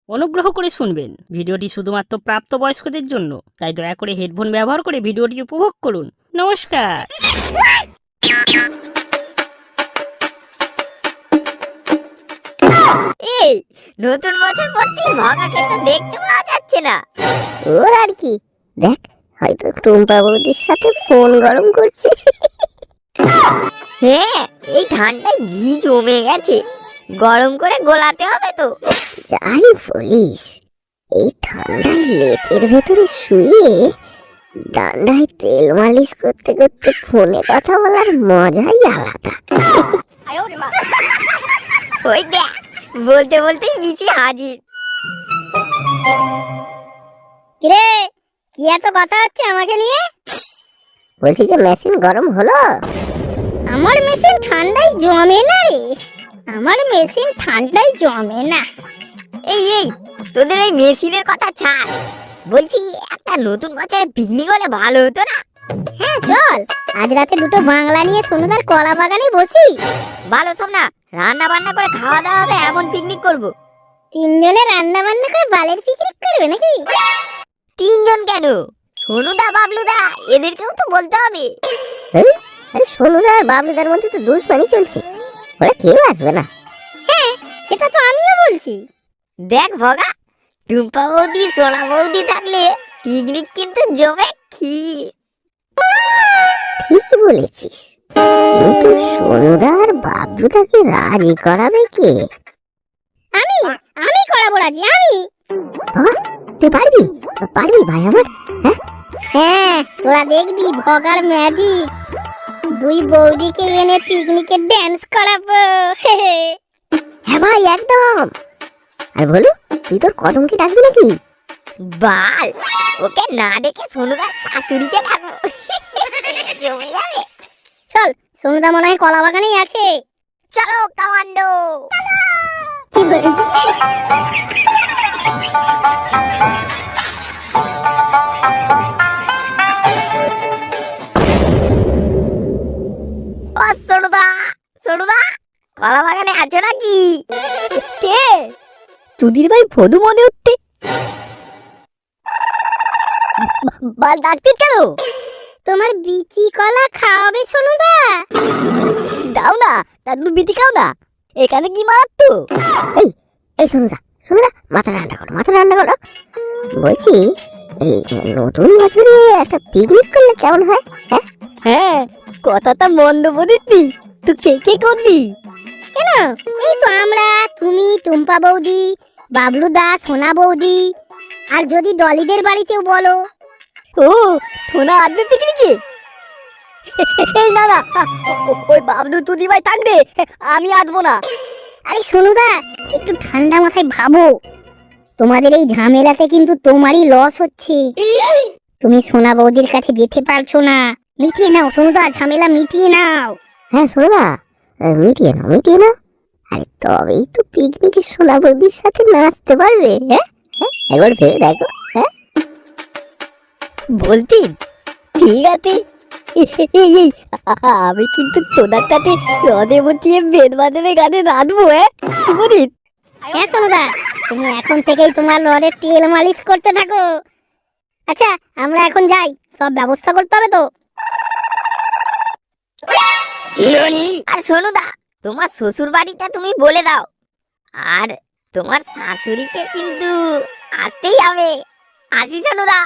অনুগ্রহ করে শুনবেন, ভিডিওটি শুধুমাত্র প্রাপ্তবয়স্কদের জন্য, তাই দয়া করে হেডফোন ব্যবহার করে ভিডিওটি উপভোগ করুন। নমস্কার। এই নতুন বছর পড়তেই ভাগাকে তো দেখতে পাওয়া যাচ্ছে না। ওর আর কি, দেখ হয়তো টুম্পা বৌদির সাথে ফোন গরম করছে। হ্যাঁ, এই ঠান্ডায় ঘি জমে গেছে, গরম করে গোলাতে হবে তো। যাই বলিস, এই ঠান্ডায় লেপের ভেতরে শুয়ে ডান্ডায় তেল মালিশ করতে করতে ফোনে কথা বলার মজাই আলাদা। ওই দেখ, বলতে বলতেই মিশি হাজির। কিরে, কি এত কথা হচ্ছে আমাকে নিয়ে? বলছি যে মেশিন গরম হলো? আমার মেশিন ঠান্ডায় জমে না রে, আমার মেশিন ঠান্ডায় জমে না। এই তোদের ওই মেশিনের কথা ছাড়, বলছি একটা নতুন বছরে পিকনিক হলে ভালো হতো না? হ্যাঁ চল, আজ রাতে দুটো বাংলা নিয়ে সোনুদার কলা বাগানে বসি। ভালো সব না, রান্না বান্না করে খাওয়া দাওয়া হবে এমন পিকনিক করব। তিনজনে রান্না বান্না করে বালের পিকনিক করবে নাকি? তিনজন কেন, সোনুদা বাবলুদা এদেরকেও তো বলতে হবে। আরে সোনুদা আর বাবলুদার মধ্যে তো দুশমনি চলছে, ওরা কেউ আসবে না। হ্যাঁ সেটা তো আমিও বলছি। দেখ ভগা, টুম্পা বৌদি সোনা বৌদি থাকলে পিকনিক কিন্তু জমে ক্ষীর। ঠিকই বলেছিস, কিন্তু সোনুদা আর বাবলুদাকে রাজি করাবে কে? আমি আমি করাবো রাজি, আমি। তুই পারবি? পারবি ভাই আমার? হ্যাঁ তোরা দেখবি ভগার ম্যাজিক, দুই বৌদিকে এনে পিকনিকে ড্যান্স করাবো। হ্যাঁ ভাই একদম। আর বলু, তুই তোর কদমকে ডাকবি নাকি? বাল, ওকে না ডেকে সোনুদার শাশুড়িকে ডাকবো, জমে যাবে। চল, সোনুদা মনে হয় কলা বাগানেই আছে, চলো কামান্ডো। ও সোনুদা, সোনুদা কলা বাগানে আছো নাকি? কে? তুদির ভাই ফদু মনে উঠতে বাল ডাকতিস কেন? তোমার বিচি কলা খাওয়াবে সোনুদা? দাও না, দাদু বিচি খাও না, এখানে কি মারাত্তো? এই এই সোনুদা, সোনুদা মাথা ঠান্ডা করো, মাথা ঠান্ডা করো। বলছি এই নতুন বছরে একটা পিকনিক করলে কেমন হয়? হ্যাঁ কথাটা মন্দ বলিসনি, তুই কে কে করবি? কেন, এই তো আমরা, তুমি, টুম্পা বৌদি, বাবলুদা, সোনা বৌদি, আর যদি ডলিদের বাড়িতেও বলো। ও সোনা আসবে পিকনিকে? এই না না, ওই বাবলু তুদি ভাই থাকবে, আমি আসবো না। আরে সোনুদা, একটু ঠান্ডা মাথায় ভাবো, তোমাদের এই ঝামেলাতে কিন্তু তোমারই লস হচ্ছে। তুমি সোনা বৌদির কাছে যেতে পারছো না, মিটিয়ে নাও সোনুদা, ঝামেলা মিটিয়ে নাও। হ্যাঁ সোনুদা, মিটিয়ে নাও, মিটিয়ে নাও। আরে তবেই তো পিকনিকে সোনা বৌদির সাথে নাচতে পারবে। হ্যাঁ একবার ভেবে দেখো। হ্যাঁ বলতি, ঠিক আছে। এই আমি কিন্তু তোনার সাথে রদে বটিয়ে বেদ বাজাবে গানে নাচবো। কি বলিস? হ্যাঁ সোনুদা, তুমি এখন থেকেই তোমার রডে তেল মালিশ করতে থাকো। আচ্ছা আমরা এখন যাই, সব ব্যবস্থা করতে হবে তো। আর সোনুদা, তোমার শ্বশুর বাড়িটা তুমি বলে দাও, আর তোমার শাশুড়িকে কিন্তু আসতেই হবে। আসি সোনুদা।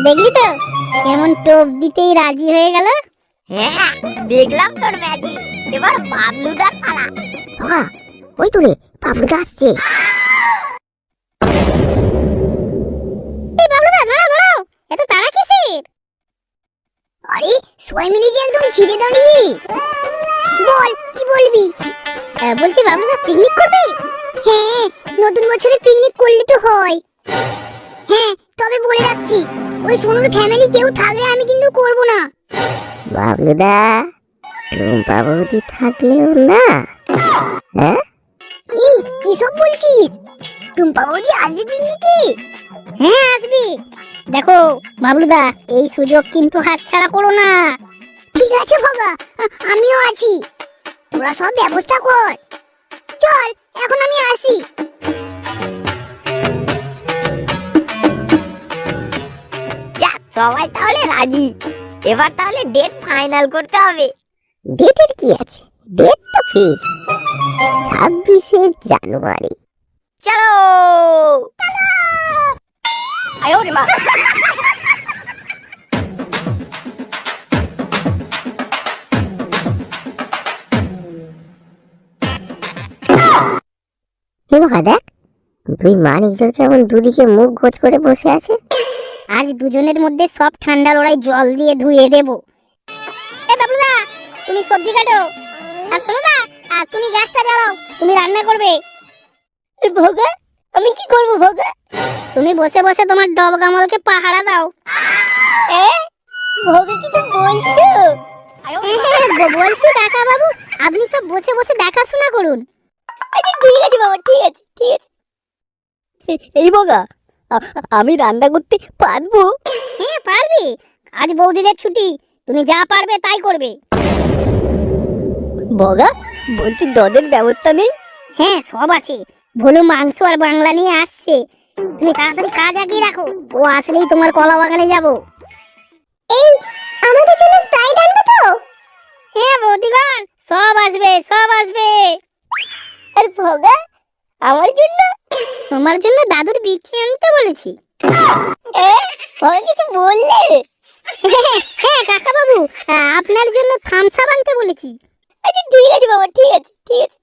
দেখলি তো কেমন টোপ দিতেই রাজি হয়ে গেল। হ্যাঁ দেখলাম তোর ম্যাজিক, এবার বাবলুদার পালা। বাবা ওই তো রে, বাবলুদা আসছে। এই বাবলুদা দাঁড়াও দাঁড়াও, এত তাড়া কিসের? আরে সবাই মিলে যে একদম ঘিরে দাঁড়িয়ে। বল কি বলবি? বলছি বাবলুদা পিকনিক করবে? হ্যাঁ নতুন বছরে পিকনিক করলে তো হয়। হ্যাঁ তবে বলে রাখছি, ওই সোনুর ফ্যামিলি কেউ থাকলে আমি কিন্তু করব না। বাবলুদা, টুম্পা বৌদি থাকলেও না? হ্যাঁ এই কি সব বলছিস? টুম্পা বৌদি আসবে পিকনিকে? হ্যাঁ আসবে। দেখো বাবলুদা, এই সুযোগ কিন্তু হাতছাড়া করো না। ঠিক আছে ভগা, আমিও আছি। তোরা সব ব্যবস্থা কর। চল এখন আমি আসি। যাক, সবাই তাহলে রাজি। এবার তাহলে ডেট ফাইনাল করতে হবে। ডেটের কি আছে, ডেট তো ফিক্স 26শে জানুয়ারি। চলো। আয় ওরে মা। দেখ, দুই মানিকজোর কেমন দুদিকে মুখ গোছ করে বসে আছে। আজ দুজনের মধ্যে সব ঠান্ডা লড়াই জল দিয়ে ধুয়ে দেব। এ বাবুদা, তুমি সবজি কাটো, আর শোনো না, আর তুমি গ্যাসটা জ্বালাও, তুমি রান্না করবে। ভোগা, আমি কি করব ভোগা? তুমি বসে বসে তোমার ডব গামলকে পাহারা দাও। ভোগা কিছু বলছো? বলছি কাকা বাবু, আপনি সব বসে বসে দেখাশোনা করুন। আচ্ছা ঠিক আছে বাবা, ঠিক আছে ঠিক আছে। এই বগা, আমি রান্না করতে পারবো? হ্যাঁ পারবি, আজ বৌদিদের ছুটি, তুমি যা পারবে তাই করবে। বগা বলছি দদের ব্যবস্থা নেই? হ্যাঁ সব আছে, ভুলু মাংস আর বাংলা নিয়ে আসছে, তুমি তাড়াতাড়ি কাজ আগিয়ে রাখো, ও আসলেই তোমার কলা বাগানে যাব। এই আমাদের জন্য স্প্রাইট আনবে তো? হ্যাঁ বৌদিগণ, সব আসবে সব আসবে। আর ভোগা আমার জন্য? তোমার জন্য দাদুর বিচি আনতে বলেছি। ভোগা কিছু বললে? হ্যাঁ কাকা বাবু, আপনার জন্য থামস আপ আনতে বলেছি। আচ্ছা ঠিক আছে বাবা, ঠিক আছে ঠিক আছে।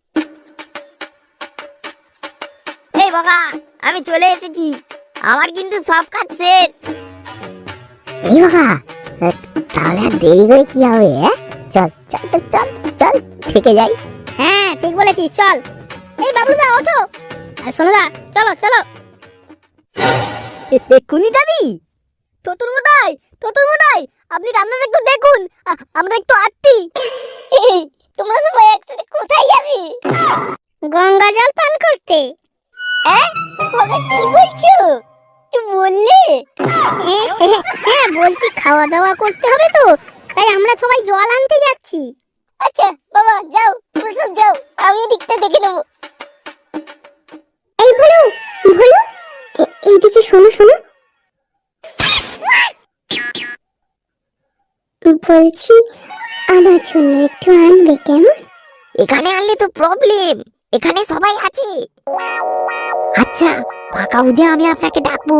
এই ভোগা, আমি চলে এসেছি, আমার কিন্তু সব কাজ শেষ। এই ভোগা, তাহলে আর দেরি করে কি হবে? চল চল চল চল চল থেকে যাই। হ্যাঁ ঠিক বলেছিস, চল। এই বাবুদা ওঠো, আর শোনোদা চলো চলো। এক্ষুনি যাবি? তোর মোদাই আপনি রান্নাটা একটু দেখুন, আমরা একটু আত্মি। এই তোমরা সবাই একসাথে কোথায় যাবি? গঙ্গা জল পান করতে। কি বলছো? তুই বললে? হ্যাঁ বলছি, খাওয়া দাওয়া করতে হবে তো, তাই আমরা সবাই জল আনতে যাচ্ছি। আচ্ছা বাবা যাও, তোমরা সব যাও, আমি এদিকটা দেখে নেবো। এই ভুলু ভুলু, এইদিকে শোনো শোনো, বলছি আমার জন্য একটু আনবে কেমন? এখানে আনলে তো প্রবলেম, এখানে সবাই আছে। আচ্ছা ফাঁকা বুঝে আমি আপনাকে ডাকবো,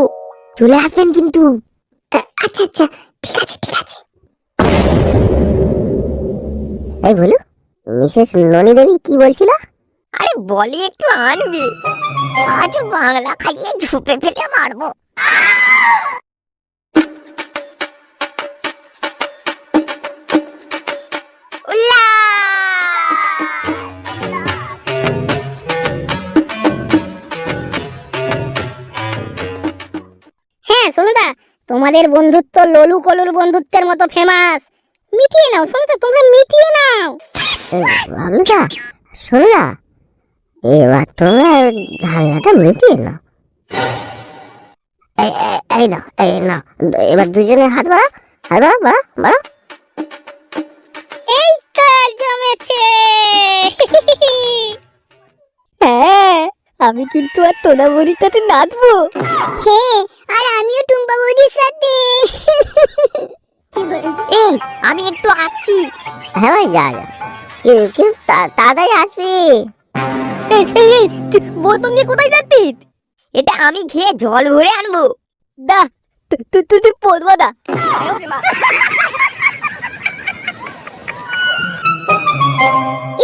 চলে আসবেন কিন্তু। আচ্ছা আচ্ছা ঠিক আছে ঠিক আছে। এই বলু, মিসেস ননি দেবী কি বলছিল? আরে বলি একটু আনবি, আজ বাংলা খাইয়ে ঝুপে ফেলে মারবো। হ্যাঁ সোনুদা, তোমাদের বন্ধুত্ব ললু কলুর বন্ধুত্বের মতো ফেমাস, মিটিয়ে নাও সোনুদা, তোমরা মিটিয়ে নাও। সোনুদা সোনুদা, এবার তোমরা ঝামেলাটা মিটিয়ে নাও। এই না এই না, এবার দুজনে হাত বাড়া, হাত বাড়া বাড়া বাড়া। এই কাজ জমেছে। হ্যাঁ আমি কিন্তু আর তোনা বৌদির সাথে নাচবো। হ্যাঁ আর আমিও টুম্পা বৌদির সাথে। এই আমি একটু আসছি। হ্যাঁ ভাই যা যা, কেউ তাড়াতাড়ি আসবি। এই এই এই বোতল নিয়ে কোথায় যাচ্ছিস? এটা আমি খেয়ে জল ভরে আনবো। দা তুই পড়বা দা।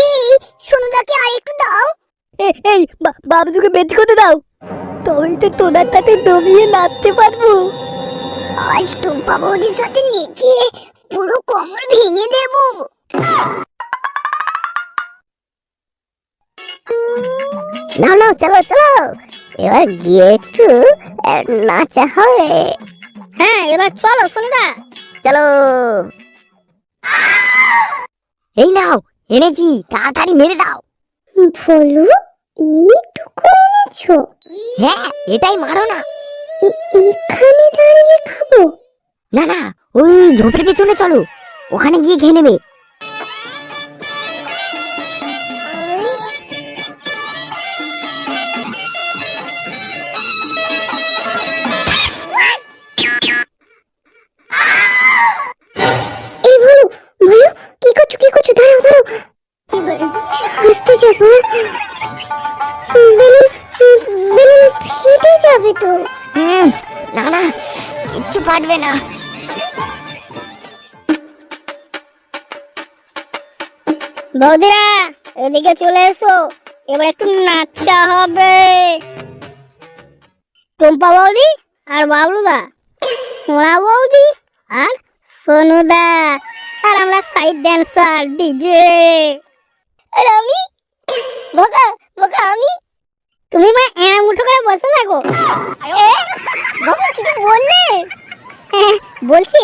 এই সোনুদাকে আর একটু দাও। এই বাবুকে বেঁচে করতে দাও, তবেই তো তোনার সাথে দমিয়ে নাচতে পারবো। আজ টুম্পা বৌদির সাথে নিচে পুরো কোমর ভেঙে দেবো। না চলো চলো, এবার গিয়ে একটু নাচা হবে। হ্যাঁ এবার চলো সোনুদা চলো। এই নাও এনেছি, তাড়াতাড়ি মেরে দাও। বলো এইটুকু এনেছো? হ্যাঁ এটাই মারো না। এখানে দাঁড়িয়ে খাবো? না না, ওই ঝোপের পেছনে চলো, ওখানে গিয়ে খেয়ে নেবে। যাবো? বেলুন বেলুন ফেটে যাবে তো। না না, কিচ্ছু ফাটবে না। বৌদিরা, এদিকে চলে এসো, এবার একটু নাচা হবে। টুম্পা বৌদি আর বাবলুদা, সোনা বৌদি আর সোনুদা, আর আমরা সাইড ড্যান্সার ডিজে। আর আমি বোকা বোকা আমি। তুমি মা এরা মুঠো করে বসে থাকো। বোকা কিছু বললে? বলছি